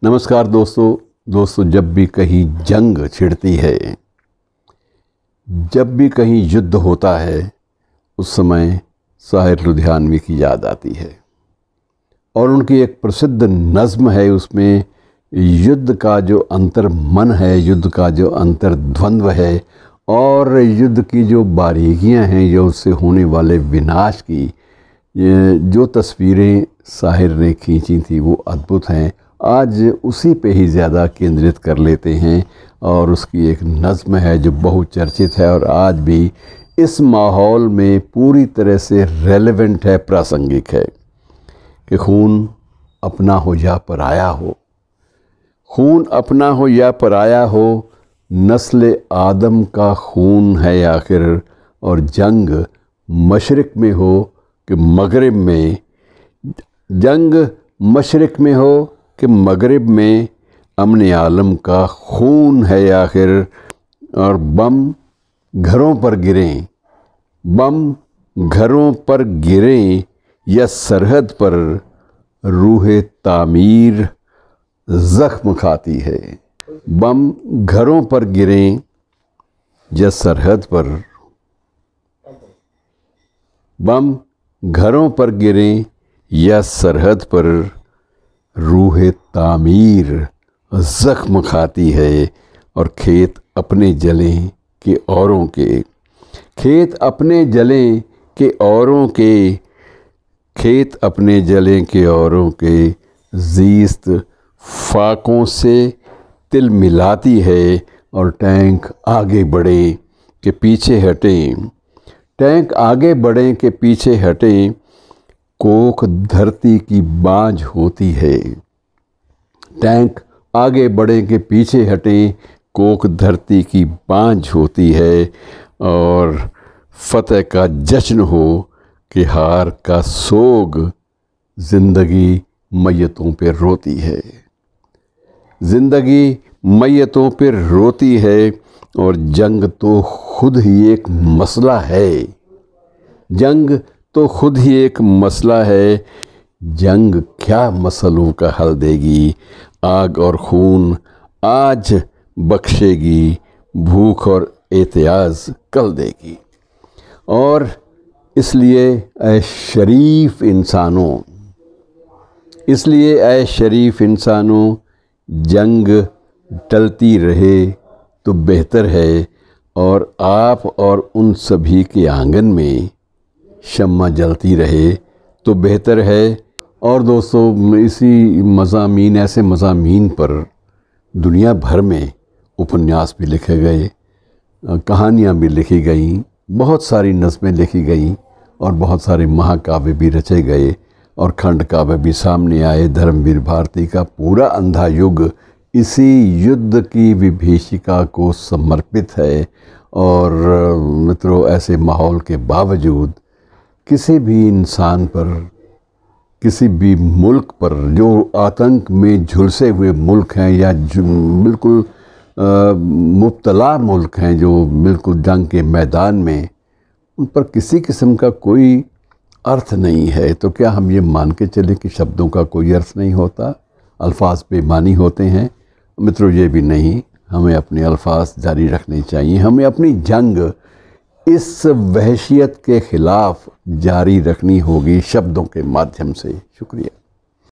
नमस्कार दोस्तों, जब भी कहीं जंग छिड़ती है, जब भी कहीं युद्ध होता है, उस समय साहिर लुधियानवी की याद आती है। और उनकी एक प्रसिद्ध नज़्म है, उसमें युद्ध का जो अंतर्मन है, युद्ध का जो अंतर्द्वंद्व है और युद्ध की जो बारीकियां हैं, जो उससे होने वाले विनाश की जो तस्वीरें साहिर ने खींची थी, वो अद्भुत हैं। आज उसी पे ही ज़्यादा केंद्रित कर लेते हैं और उसकी एक नज़्म है जो बहुचर्चित है और आज भी इस माहौल में पूरी तरह से रेलेवेंट है, प्रासंगिक है कि खून अपना हो या पराया हो, खून अपना हो या पराया हो, नस्ल आदम का खून है आखिर। और जंग मशरिक़ में हो कि मगरिब में, जंग मशरिक़ में हो कि मगरिब में, अमन आलम का खून है आखिर। और बम घरों पर गिरें, बम घरों पर गिरें या सरहद पर, रूह तामीर ज़ख्म खाती है। बम घरों पर गिरें या सरहद पर, बम घरों पर गिरें या सरहद पर, रूह तामीर ज़ख्म खाती है। और खेत अपने जलें कि औरों के, खेत अपने जलें कि औरों के, खेत अपने जलें कि औरों के, ज़ीस्त फाकों से तिल मिलाती है। और टैंक आगे बढ़े कि पीछे हटें, टैंक आगे बढ़ें कि पीछे हटें, कोख धरती की बाँझ होती है। टैंक आगे बढ़ें कि पीछे हटें, कोख धरती की बाँझ होती है। और फतह का जश्न हो कि हार का सोग, ज़िंदगी मैयतों पे रोती है, ज़िंदगी मैयतों पे रोती है। और जंग तो खुद ही एक मसला है, जंग तो खुद ही एक मसला है। जंग क्या मसलों का हल देगी, आग और खून आज बख्शेगी, भूख और एहतियाज कल देगी। और इसलिए ऐ शरीफ इंसानों, इसलिए ऐ शरीफ इंसानों, जंग टलती रहे तो बेहतर है। और आप और उन सभी के आंगन में शम्मा जलती रहे तो बेहतर है। और दोस्तों, इसी मज़ामीन, ऐसे मज़ामीन पर दुनिया भर में उपन्यास भी लिखे गए, कहानियाँ भी लिखी गईं, बहुत सारी नज़में लिखी गईं और बहुत सारे महाकाव्य भी रचे गए और खंड काव्य भी सामने आए। धर्मवीर भारती का पूरा अंधा युग इसी युद्ध की विभीषिका को समर्पित है। और मित्रों, ऐसे माहौल के बावजूद किसी भी इंसान पर, किसी भी मुल्क पर जो आतंक में झुलसे हुए मुल्क हैं या बिल्कुल मुब्तला मुल्क हैं, जो बिल्कुल जंग के मैदान में, उन पर किसी किस्म का कोई अर्थ नहीं है। तो क्या हम ये मान के चलें कि शब्दों का कोई अर्थ नहीं होता, अल्फाज बेमानी होते हैं? मित्रों, ये भी नहीं, हमें अपने अल्फाज जारी रखने चाहिए। हमें अपनी जंग इस वहशियत के ख़िलाफ़ जारी रखनी होगी शब्दों के माध्यम से। शुक्रिया।